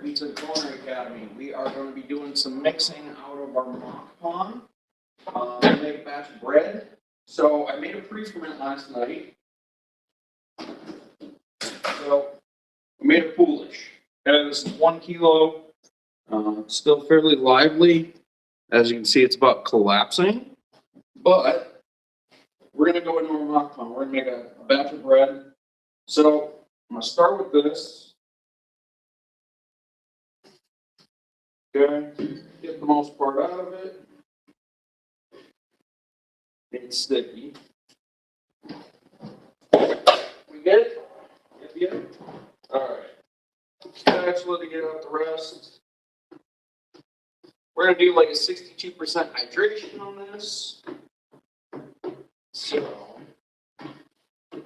Pizza Culinary Academy. We are going to be doing some mixing out of our mock pond. To make a batch of bread. So I made a pre-ferment last night. So we made a poolish. Okay, this is 1 kilo. Still fairly lively. As you can see, it's about collapsing. But we're going to go into our mock pond. We're going to make a batch of bread. So I'm going to start with this. Okay, get the most part out of it. It's sticky. We good? Yep. Alright. Spatula to get out the rest. We're going to do like a 62% hydration on this. So,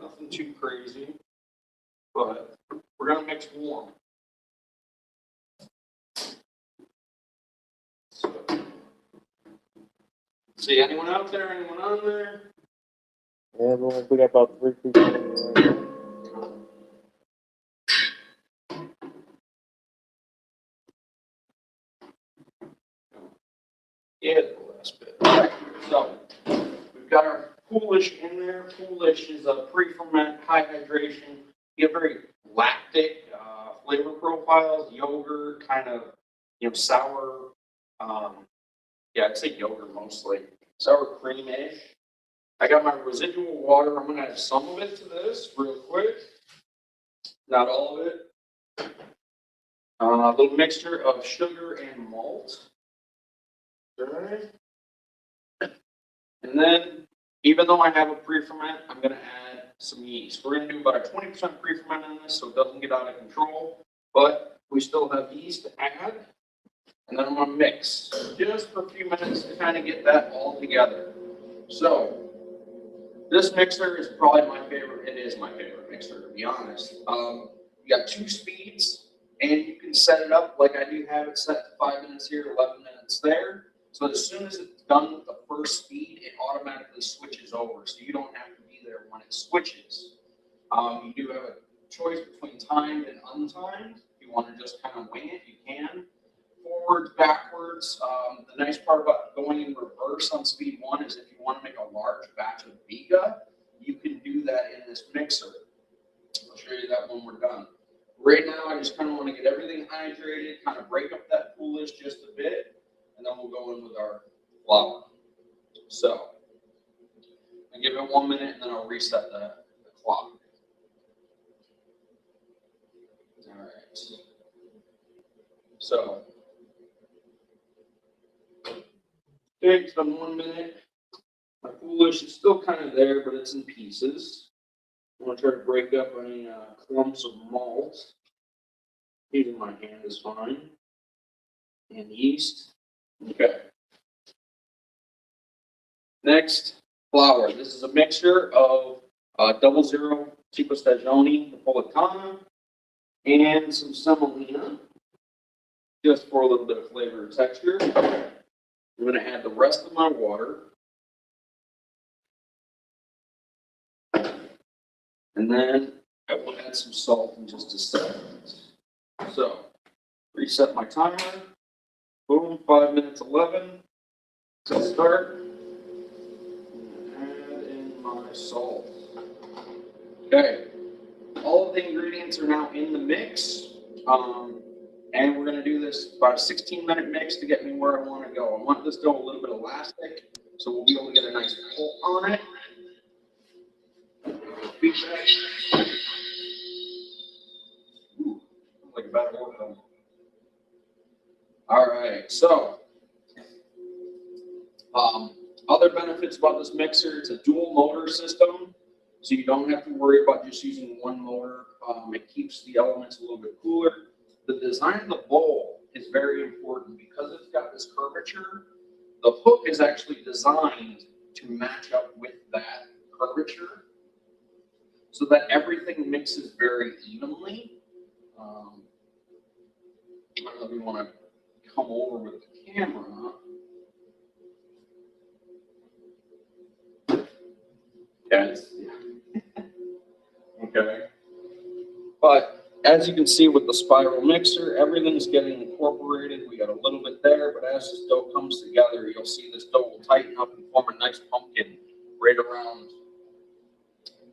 nothing too crazy. But we're going to mix warm. So, see anyone out there? Anyone on there? Yeah, we got about 3 people right now. Yeah, the last bit. So, we've got our poolish in there. Poolish is a pre-ferment, high hydration. You get very lactic flavor profiles, yogurt, kind of, sour. Yeah, I'd say yogurt mostly. Sour cream-ish. I got my residual water. I'm going to add some of it to this real quick. Not all of it. A little mixture of sugar and malt. Okay. And then, even though I have a pre-ferment, I'm going to add some yeast. We're going to do about a 20% pre-ferment in this so it doesn't get out of control. But we still have yeast to add. And then I'm going to mix just for a few minutes to kind of get that all together. So, this mixer is probably my favorite. It is my favorite mixer, to be honest. You got 2 speeds, and you can set it up like I do have it set to 5 minutes here, 11 minutes there. So as soon as it's done with the first speed, it automatically switches over. So you don't have to be there when it switches. You do have a choice between timed and untimed. If you want to just kind of wing it, you can. Forwards, backwards. The nice part about going in reverse on speed 1 is if you want to make a large batch of biga, you can do that in this mixer. I'll show you that when we're done. Right now, I just kind of want to get everything hydrated, kind of break up that poolish just a bit, and then we'll go in with our flour. So, I'll give it 1 minute, and then I'll reset the clock. All right. So, okay, it's been 1 minute. My poolish is still kind of there, but it's in pieces. I'm going to try to break up any clumps of malt. Using my hand is fine. And yeast. Okay. Next, flour. This is a mixture of 00 Chico Stagioni Napolitana and some semolina, just for a little bit of flavor and texture. I'm going to add the rest of my water. And then I will add some salt in just a second. So, reset my timer. Boom, 5 minutes 11. So start. Add in my salt. Okay. All of the ingredients are now in the mix. And we're going to do this about a 16-minute mix to get me where I want to go. I want this dough a little bit elastic, so we'll be able to get a nice pull on it. Ooh, like a better work. All right, so other benefits about this mixer, it's a dual motor system, so you don't have to worry about just using one motor. It keeps the elements a little bit cooler. The design of the bowl is very important because it's got this curvature. The hook is actually designed to match up with that curvature so that everything mixes very evenly. I don't know if you want to come over with the camera. Yes. Okay. But as you can see with the spiral mixer, everything's getting incorporated. We got a little bit there, but as this dough comes together, you'll see this dough will tighten up and form a nice pumpkin right around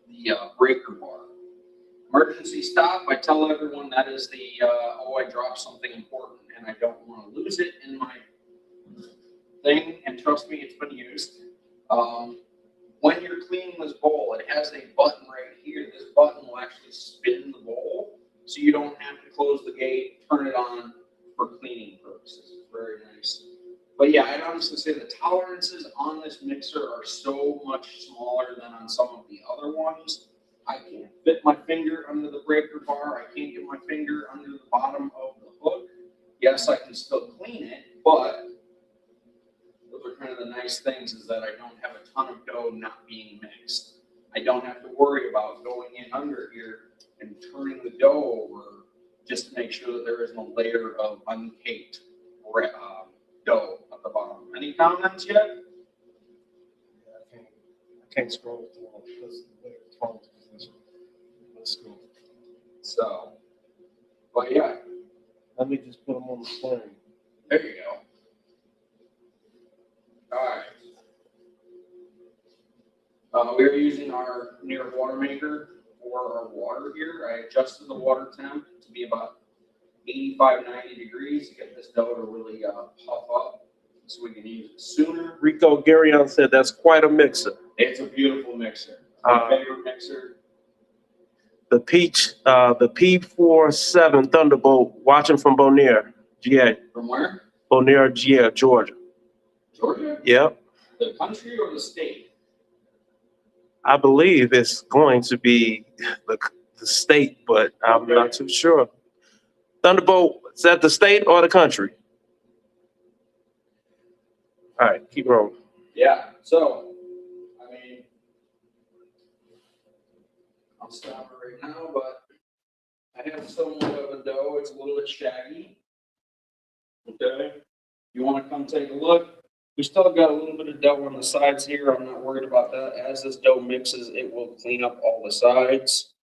the breaker bar. Emergency stop, I tell everyone that is the, oh, I dropped something important and I don't want to lose it in my thing, and trust me, it's been used. When you're cleaning this bowl, it has a button right here. This button will actually spin the bowl, so you don't have to close the gate, turn it on for cleaning purposes. It's very nice. But yeah, I'd honestly say the tolerances on this mixer are so much smaller than on some of the other ones. I can't fit my finger under the breaker bar. I can't get my finger under the bottom of the hook. Yes, I can still clean it, but those are kind of the nice things, is that I don't have a ton of dough not being mixed. I don't have to worry about going in under here and turning the dough over just to make sure that there isn't a layer of uncaked dough at the bottom. Any comments yet? Yeah, I can't scroll through all because of the way the phone's position. Let's go. So, but yeah, Let me just put them on the screen. there you go. All right. We are using our near water maker for our water here. I adjusted the water temp to be about 85, 90 degrees to get this dough to really puff up so we can use it sooner. Rico Garrion said that's quite a mixer. It's a beautiful mixer. My favorite mixer. The P47 Thunderbolt, watching from Bonaire, GA. From where? Bonaire, GA, Georgia. Georgia? Yep. The country or the state? I believe it's going to be the state, but I'm not too sure. Thunderbolt, is that the state or the country? All right, keep rolling. Yeah, so, I mean, I'll stop it right now, but I have somewhat of a dough. It's a little bit shaggy. Okay, you want to come take a look? We still got a little bit of dough on the sides here. I'm not worried about that. As this dough mixes, it will clean up all the sides.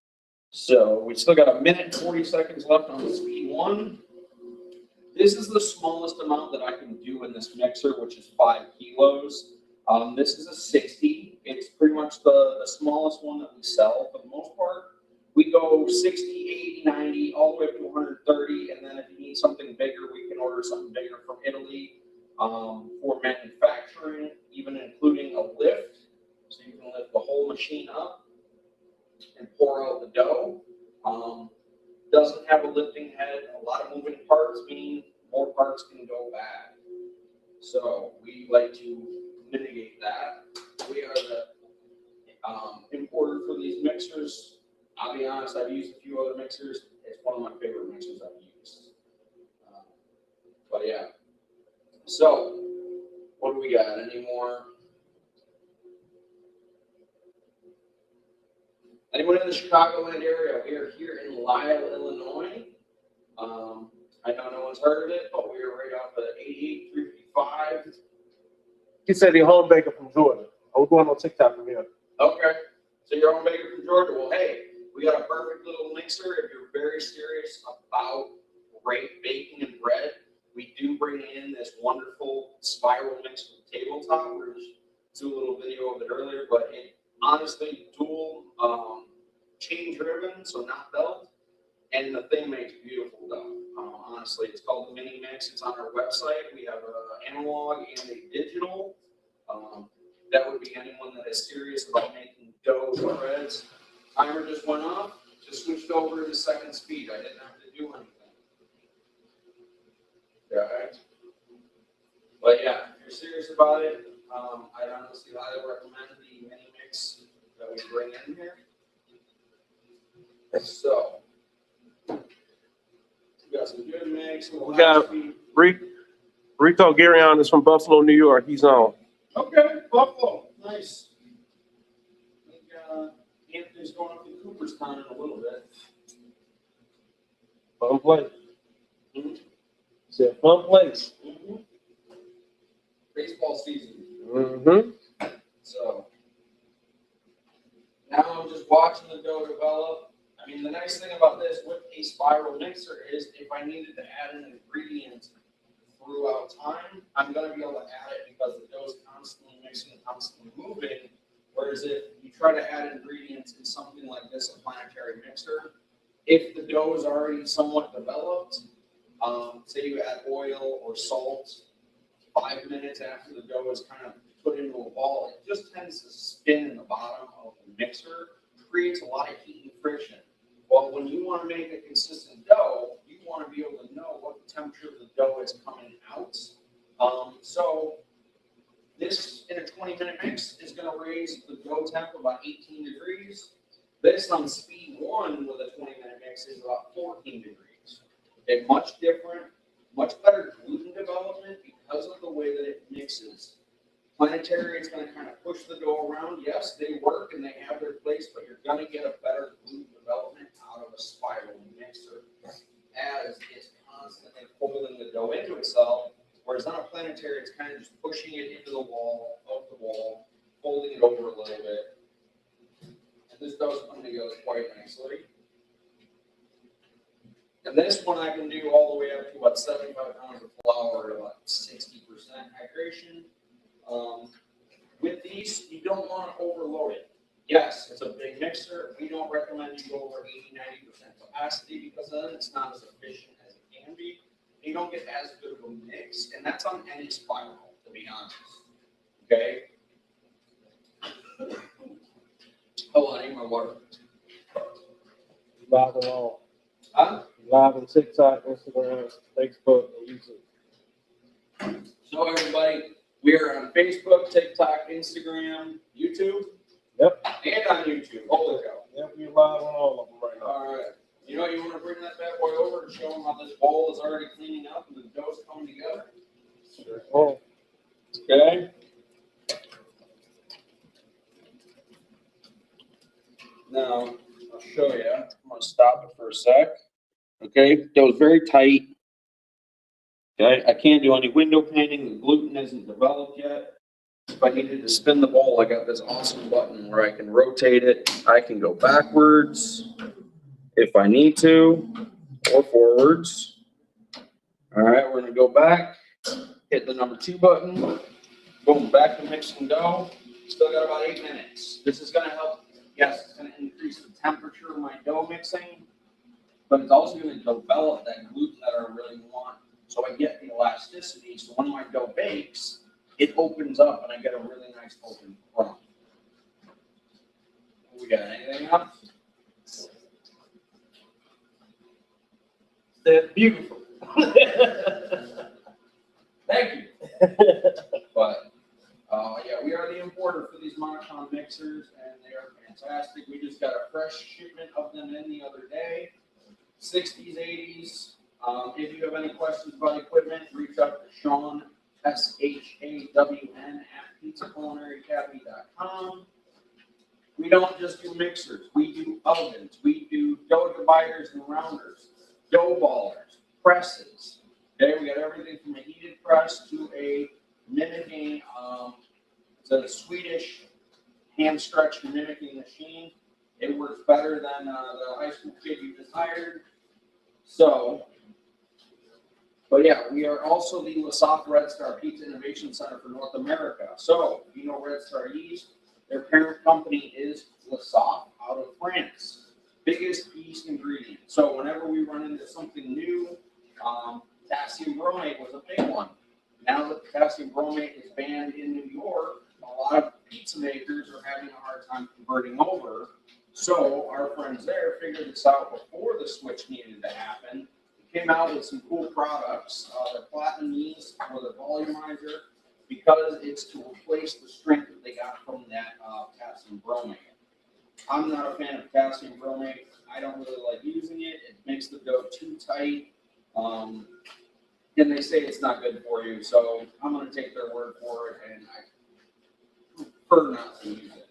So we still got 1:40 left on this P1. This is the smallest amount that I can do in this mixer, which is 5 kilos. This is a 60. It's pretty much the smallest one that we sell for the most part. We go 60, 80, 90, all the way up to 130. And then if you need something bigger, we can order something bigger from Italy for manufacturing, even including a lift. So you can lift the whole machine up and pour out the dough. Doesn't have a lifting head. A lot of moving parts mean more parts can go bad. So we like to mitigate that. We are the importer for these mixers. I'll be honest, I've used a few other mixers. It's one of my favorite mixers I've used. But yeah. So, what do we got? Any more? Anyone in the Chicagoland area? We are here in Lisle, Illinois. I know no one's heard of it, but we are right off of 88, 355. He said he's home baker from Georgia. I was going on TikTok from here. Okay. So you're home baker from Georgia. Well, hey, we got a perfect little mixer. If you're very serious about great baking and bread, we do bring in this wonderful spiral mix with tabletop. We're going to do a little video of it earlier, but it honestly dual chain driven, so not belt, and the thing makes beautiful dough. Honestly, it's called the Mini Mix. It's on our website. We have an analog and a digital. That would be anyone that is serious about making dough or breads. Timer just went off. Just switched over to second speed. I didn't have to do anything. Right. But yeah, if you're serious about it, I'd honestly highly recommend the mini mix that we bring in here. So, we got some good mix. We got Rico Garrion is from Buffalo, New York. He's on. Okay, Buffalo, nice. I think Anthony's going up to Cooperstown in a little bit. Fun place. Mm-hmm. Said fun place. Mm-hmm. Baseball season. Mm-hmm. So now I'm just watching the dough develop. I mean, And the nice thing about this with a spiral mixer is if I needed to add an ingredient throughout time, I'm going to be able to add it because the dough is constantly mixing and constantly moving. Whereas if you try to add ingredients in something like this, a planetary mixer, if the dough is already somewhat developed, say you add oil or salt, 5 minutes after the dough is kind of put into a ball, it just tends to spin in the bottom of the mixer, creates a lot of heat and friction. Well, when you want to make a consistent dough, you want to be able to know what the temperature of the dough is coming out. So this in a 20-minute mix is going to raise the dough temp about 18 degrees. This on speed 1 with a 20-minute mix is about 14 degrees. Okay, much different, much better gluten development because of the way that it mixes. Planetary is going to kind of push the dough around. Yes, they work and they have their place, but you're going to get a better gluten development out of a spiral mixer as it's constantly pulling the dough into itself. Whereas on a planetary, it's kind of just pushing it into the wall, up the wall, folding it over a little bit. And this does come together quite nicely. And this one I can do all the way up to about 75 pounds of flour at about 60% hydration. With these, you don't want to overload it. Yes, it's a big mixer. We don't recommend you go over 80–90% capacity because then it's not as efficient as it can be. You don't get as good of a mix, and that's on any spiral, to be honest. Okay? Hold on, I need my water. Live and all. Huh? Live on TikTok, Instagram, Facebook, and YouTube. So everybody, we are on Facebook, TikTok, Instagram, YouTube. Yep. And on YouTube. Holy cow. Yep, we're live on all of them right now. All right. You know, you want to bring that bad boy over and show them how this bowl is already cleaning up and the dough's coming together? Sure. Oh. Okay. Now, I'll show you. I'm going to stop it for a sec. Okay. Dough's very tight. Okay. I can't do any window painting. The gluten isn't developed yet. If I needed to spin the bowl, I got this awesome button where I can rotate it. I can go backwards if I need to, or forwards. All right, we're gonna go back, hit the number 2 button, boom, back to mixing dough. Still got about 8 minutes. This is gonna help, yes, it's gonna increase the temperature of my dough mixing, but it's also gonna develop that gluten that I really want. So I get the elasticity, so when my dough bakes, it opens up and I get a really nice open crumb. We got anything else? They're beautiful. Thank you. But yeah, we are the importer for these monochrome mixers, and they are fantastic. We just got a fresh shipment of them in the other day. 60s, 80s. If you have any questions about equipment, reach out to Sean, SHAWN @pizzaculinaryacademy.com. We don't just do mixers. We do ovens. We do dough dividers and rounders, dough ballers, presses. Okay, we got everything from a heated press to a mimicking, it's a Swedish hand stretch mimicking machine. It works better than the high school kid you just hired. So, but yeah, we are also the LaSalle Red Star Pizza Innovation Center for North America. So, you know Red Star yeast, their parent company is LaSalle out of France. Biggest yeast ingredient. So whenever we run into something new, potassium bromate was a big one. Now that potassium bromate is banned in New York, a lot of pizza makers are having a hard time converting over. So our friends there figured this out before the switch needed to happen. Came out with some cool products. Their platinum yeast or the volumizer, because it's to replace the strength that they got from that potassium bromate. I'm not a fan of potassium bromate. I don't really like using it. It makes the dough too tight. And they say it's not good for you. So I'm going to take their word for it, and I prefer not to use it.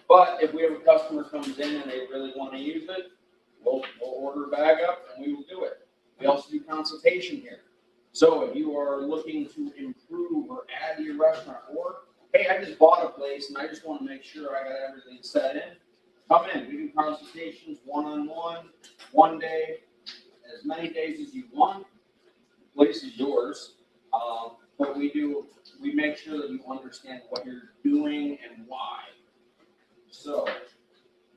But if we have a customer comes in and they really want to use it, we'll order a bag up and we will do it. We also do consultation here. So if you are looking to improve or add to your restaurant, or hey, I just bought a place and I just want to make sure I got everything set in, come in. We do consultations one-on-one, one day, as many days as you want. The place is yours. But we make sure that you understand what you're doing and why. So,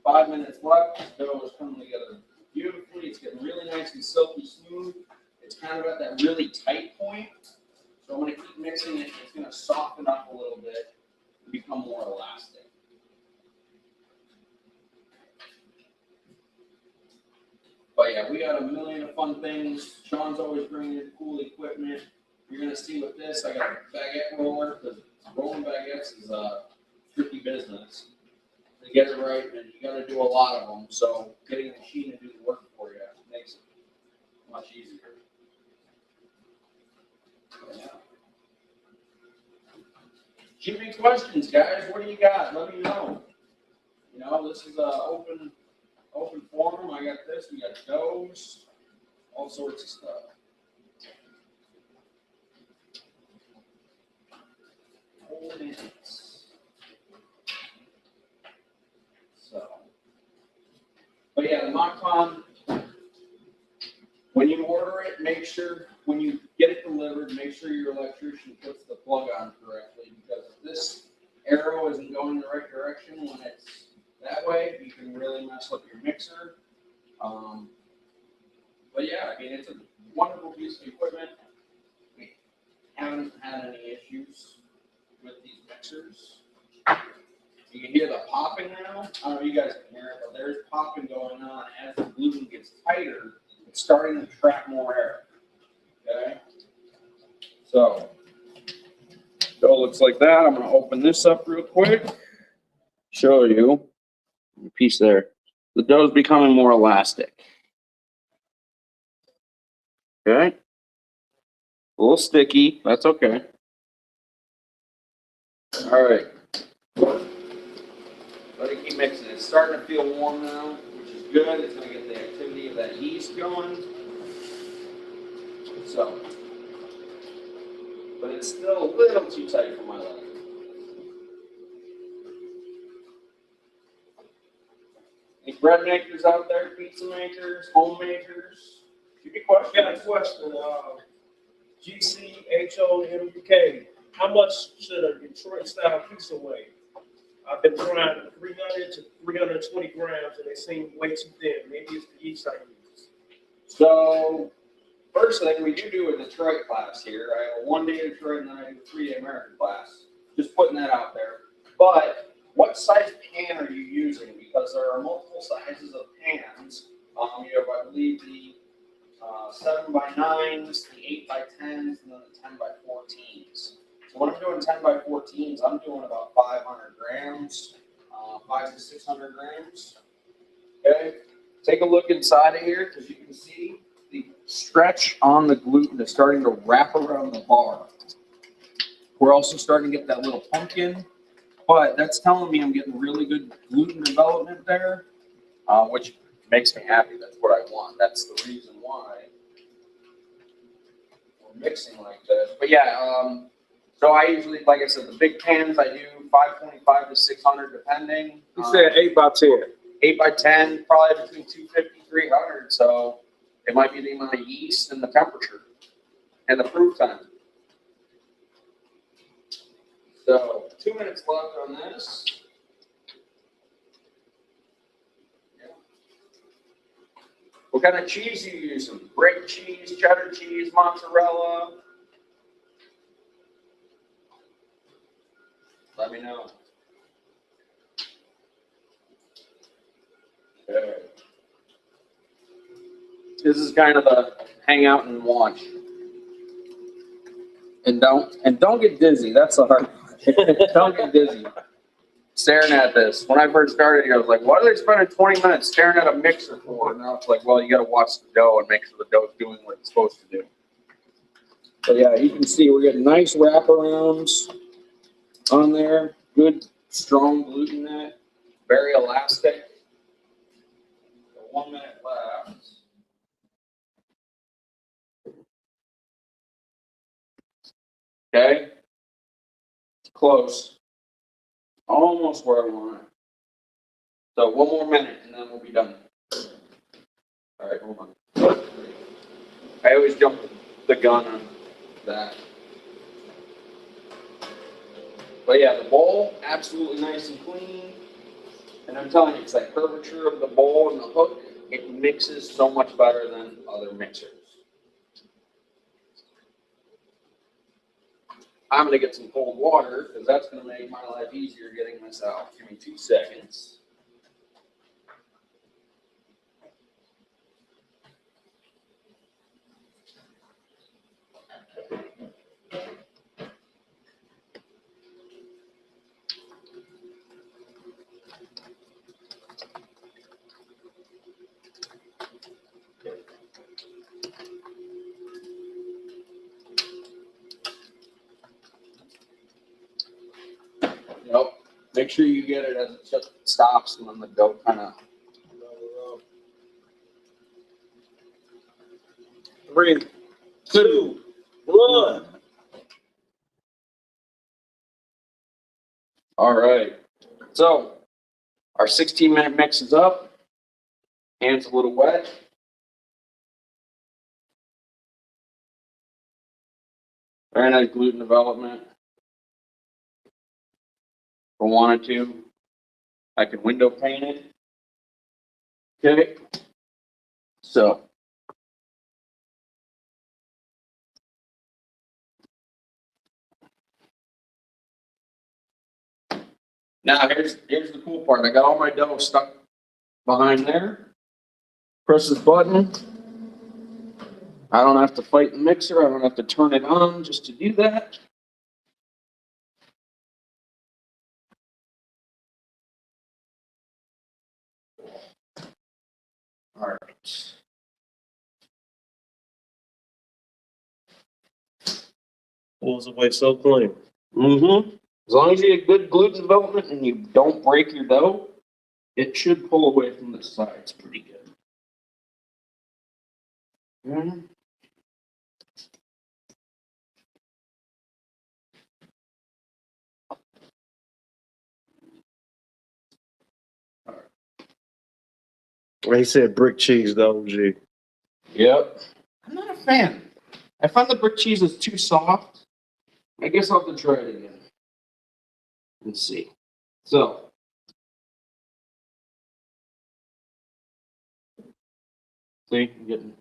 5 minutes left. This dough is coming together beautifully. It's getting really nice and silky smooth. It's kind of at that really tight point. So I'm going to keep mixing it. It's going to soften up a little bit and become more elastic. But yeah, we got a million of fun things. Sean's always bringing in cool equipment. You're going to see with this, I got a baguette roller, because rolling baguettes is a tricky business. To get it right, and you got to do a lot of them. So getting a machine to do the work for you makes it much easier. Yeah. Shoot me questions, guys. What do you got? Let me know. You know, this is a open forum. I got this. We got doughs, all sorts of stuff. Whole minutes. So, but yeah, the Mockpon. When you order it, make sure when you get it delivered, make sure your electrician puts the plug on correctly, because if this arrow isn't going the right direction when it's that way, you can really mess up your mixer. But yeah, I mean, it's a wonderful piece of equipment. We haven't had any issues with these mixers. You can hear the popping now. I don't know if you guys can hear it, but there's popping going on as the gluten gets tighter. It's starting to trap more air. Okay? So, dough looks like that. I'm going to open this up real quick. Show you a piece there. The dough is becoming more elastic. Okay? A little sticky. That's okay. All right. Let it keep mixing. It's starting to feel warm now, which is good. It's going to get the activity of that yeast going. So, but it's still a little too tight for my liking. Any bread makers out there, pizza makers, homemakers? Give me a question. Got a question. GCHOMUK. How much should a Detroit style pizza weigh? I've been trying 300 to 320 grams, and they seem way too thin. Maybe it's the yeast I use. So, first thing, we do a Detroit class here. I have a 1 day Detroit and then I do a 3 day American class. Just putting that out there. But what size pan are you using? Because there are multiple sizes of pans. You have, I believe, the 7x9s, the 8x10s, and then the 10x14s. So when I'm doing 10x14s, I'm doing about 500 grams, 500 to 600 grams. Okay, take a look inside of here, because you can see the stretch on the gluten is starting to wrap around the bar. We're also starting to get that little pumpkin, but that's telling me I'm getting really good gluten development there, which makes me happy. That's what I want. That's the reason why we're mixing like this. But yeah, so I usually, like I said, the big pans I do 525 to 600 depending. You said 8x10. 8x10, probably between 250 300. So it might be the amount of yeast and the temperature and the proof time. So 2 minutes left on this. Yeah. What kind of cheese are you using? Break cheese, cheddar cheese, mozzarella? Let me know. Okay. This is kind of a hang out and watch. And don't get dizzy. That's the hard part. Don't get dizzy. Staring at this. When I first started here, I was like, what are they spending 20 minutes staring at a mixer for? And now it's like, well, you got to watch the dough and make sure the dough is doing what it's supposed to do. So yeah, you can see we're getting nice wraparounds on there. Good, strong gluten net. Very elastic. So 1 minute left. Okay. Close. Almost where I want it. So one more minute and then we'll be done. All right, hold on. I always jump the gun on that. But yeah, the bowl, absolutely nice and clean. And I'm telling you, it's that curvature of the bowl and the hook, it mixes so much better than other mixers. I'm gonna get some cold water, because that's gonna make my life easier getting this out. Give me 2 seconds. Yep. Make sure you get it as it just stops and then the dough kind of. 3, 2, 1. All right. So our 16-minute mix is up. Hands a little wet. Very nice gluten development. If I wanted to, I could window paint it. Okay. So. Now here's the cool part. I got all my dough stuck behind there. Press this button. I don't have to fight the mixer. I don't have to turn it on just to do that. All right. Pulls away so clean. Mm-hmm. As long as you get good gluten development and you don't break your dough, it should pull away from the sides pretty good. Mm-hmm. He said brick cheese, though, G. Yep. I'm not a fan. I find the brick cheese is too soft. I guess I'll have to try it again. Let's see. So. See, I'm getting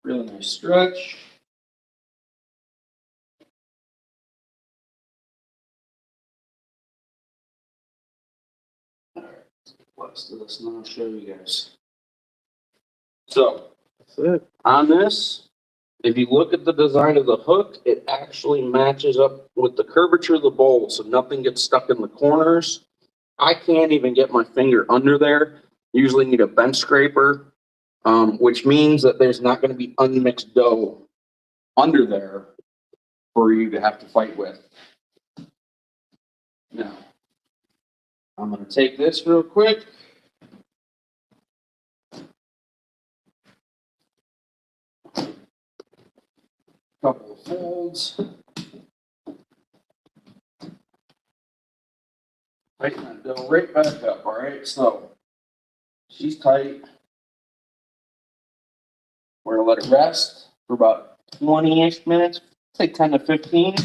really nice stretch. All right, let's do this and then I'll show you guys. So, That's it. on this, if you look at the design of the hook, it actually matches up with the curvature of the bowl, so nothing gets stuck in the corners. I can't even get my finger under there. Usually need a bench scraper, which means that there's not going to be unmixed dough under there for you to have to fight with. Now, I'm going to take this real quick. Couple of folds. Tighten that dough right back up, all right? So, she's tight. We're gonna let it rest for about 20-ish minutes, say 10 to 15.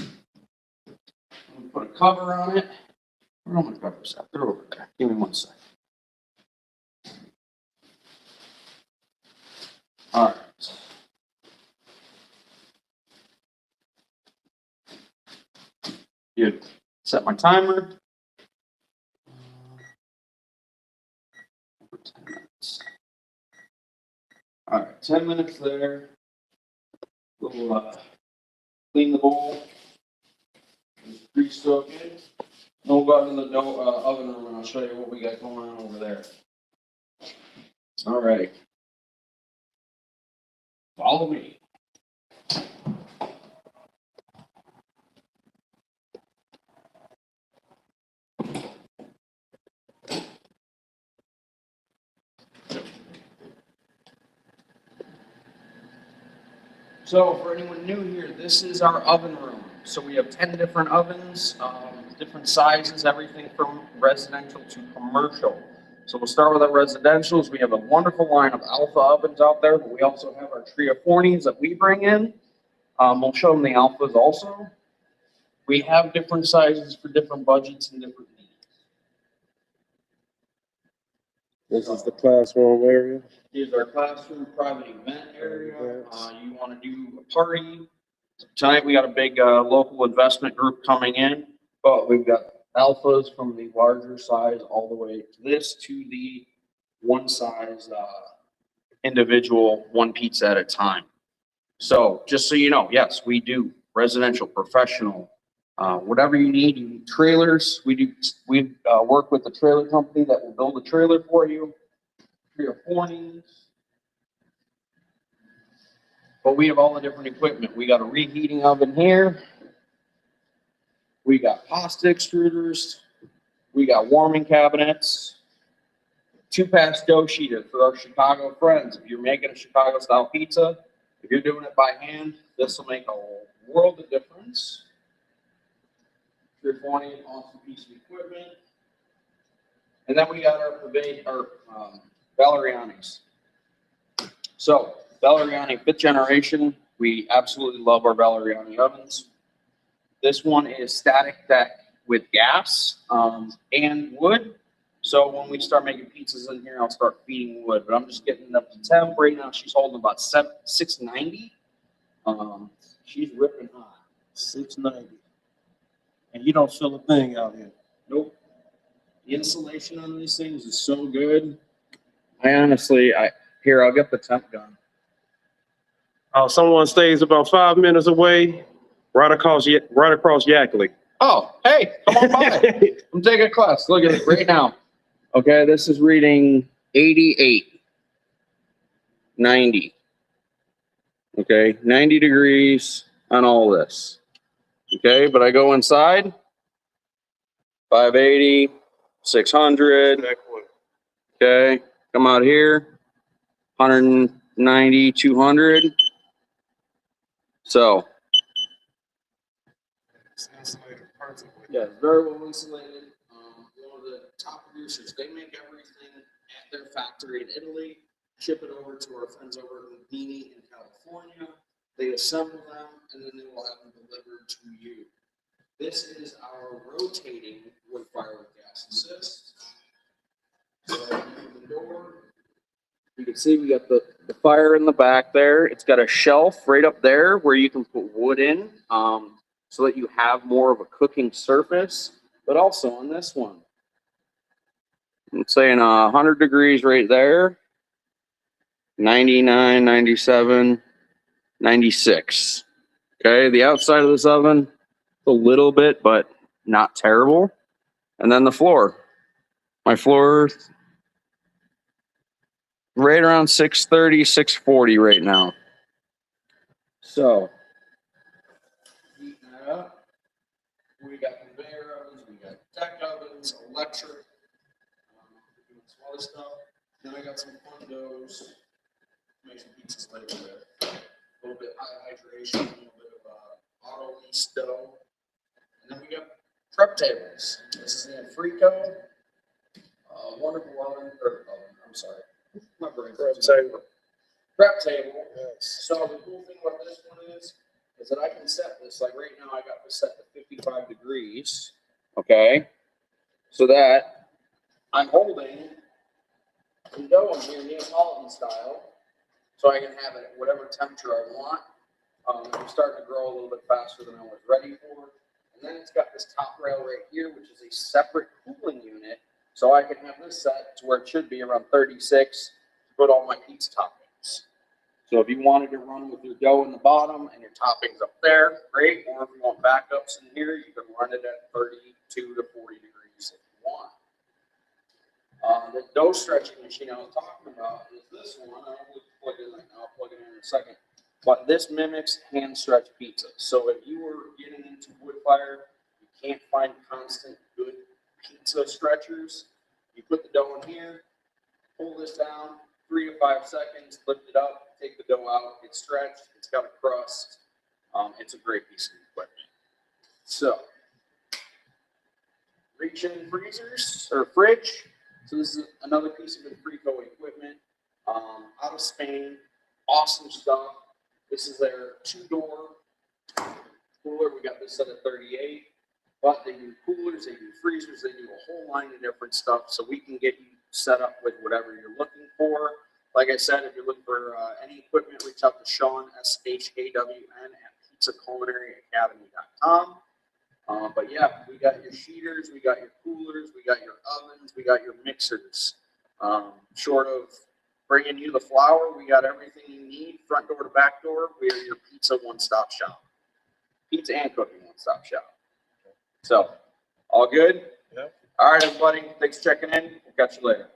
Put a cover on it. Where are my covers at? They're over there. Give me 1 second. All right. Good. Set my timer. For 10 minutes. All right, 10 minutes there. We'll clean the bowl. Grease soak it. And we'll go out in the oven room and I'll show you what we got going on over there. All right. Follow me. So for anyone new here, this is our oven room. So we have 10 different ovens, different sizes, everything from residential to commercial. So we'll start with our residentials. We have a wonderful line of Alpha ovens out there, but we also have our Tria 40s that we bring in. We'll show them the Alphas also. We have different sizes for different budgets and different needs. This is the classroom area. Here's our classroom, private event area. You want to do a party. Tonight, we got a big local investment group coming in, but we've got Alphas from the larger size all the way to this to the one size individual, one pizza at a time. So just so you know, yes, we do residential, professional, whatever you need trailers. We work with the trailer company that will build a trailer for you. 3 or 4 needs. But we have all the different equipment. We got a reheating oven here. We got pasta extruders. We got warming cabinets. 2-pass dough sheeter for our Chicago friends. If you're making a Chicago style pizza, if you're doing it by hand, this will make a world of difference. 320, awesome piece of equipment. And then we got our Valeriani's. So Valeriani 5th generation. We absolutely love our Valeriani ovens. This one is static deck with gas and wood. So when we start making pizzas in here, I'll start feeding wood. But I'm just getting it up to temp right now. She's holding about 690. She's ripping hot. 690. And you don't feel a thing out here. Nope. The insulation on these things is so good. I'll get the temp gun. Someone stays about 5 minutes away, right across Yackley. Oh, hey, come on by. I'm taking a class. Look at it right now. Okay, this is reading 88, 90. Okay, 90 degrees on all this. Okay, but I go inside, 580, 600. Okay, come out here, 190, 200. So, yeah, very well insulated. One of the top producers, they make everything at their factory in Italy, ship it over to our friends over in Medina in California. They assemble them, and then they will have them delivered to you. This is our rotating wood fire with gas assist. So, open the door. You can see we got the fire in the back there. It's got a shelf right up there where you can put wood in so that you have more of a cooking surface. But also on this one, I'm saying 100 degrees right there, 99, 97, 96. Okay, the outside of this oven, a little bit, but not terrible. And then the floor. My floor right around 630, 640 right now. So, heating that up. We got conveyor ovens, we got deck ovens, electric, doing some other stuff. Then I got some fun doughs, make some pizzas later with. A little bit high hydration, a little bit of auto yeast dough. And then we got prep tables. This is the Frico. Wonderful oven, I'm sorry. My brain. Prep table. Yes. So the cool thing about this one is that I can set this, like right now I got this set to 55 degrees. Okay. So that I'm holding some dough in here Neapolitan style. So I can have it at whatever temperature I want. I'm starting to grow a little bit faster than I was ready for. And then it's got this top rail right here, which is a separate cooling unit. So I can have this set to where it should be around 36 to put all my pizza toppings. So if you wanted to run with your dough in the bottom and your toppings up there, great. Or if you want backups in here, you can run it at 32 to 40 degrees if you want. The dough stretching machine I was talking about is this one. I don't know if plug it in right now. I'll plug it in a second. But this mimics hand stretch pizza. So if you were getting into wood fire, you can't find constant good pizza stretchers, you put the dough in here, pull this down, 3 to 5 seconds, lift it up, take the dough out, it's stretched, it's got a crust. It's a great piece of equipment. So, reach-in freezers or fridge. So this is another piece of Frico equipment, out of Spain. Awesome stuff. This is their 2-door cooler. We got this set at 38. But they do coolers, they do freezers, they do a whole line of different stuff. So we can get you set up with whatever you're looking for. Like I said, if you're looking for any equipment, reach out to Sean, SHAWN, at pizzaculinaryacademy.com. But yeah, we got your sheeters, we got your coolers, we got your ovens, we got your mixers. Short of bringing you the flour, we got everything you need, front door to back door. We are your pizza one-stop shop. Pizza and cooking one-stop shop. So, all good? Yep. All right, everybody. Thanks for checking in. We'll catch you later.